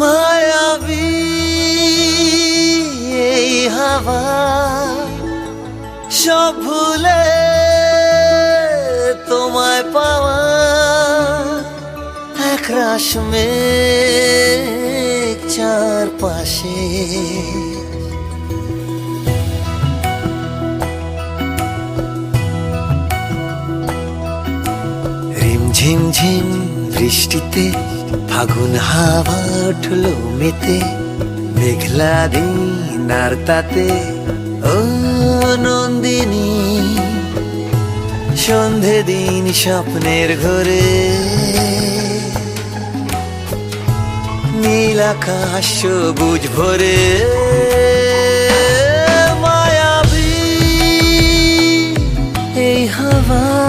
মায়াবী এই হাওয়া সব ভুলে তোমায় পাওয়া একরাশ মেঘ চারপাশে রিমঝিম ঝিম বৃষ্টিতে ফাগুন হাওয়া উঠলো মেতে মেঘলা দিন আর তাতে ও নন্দিনী সন্ধে দিন স্বপ্নের ঘরে নীল আকাশ সবুজ ভরে মায়াবী এই হাওয়া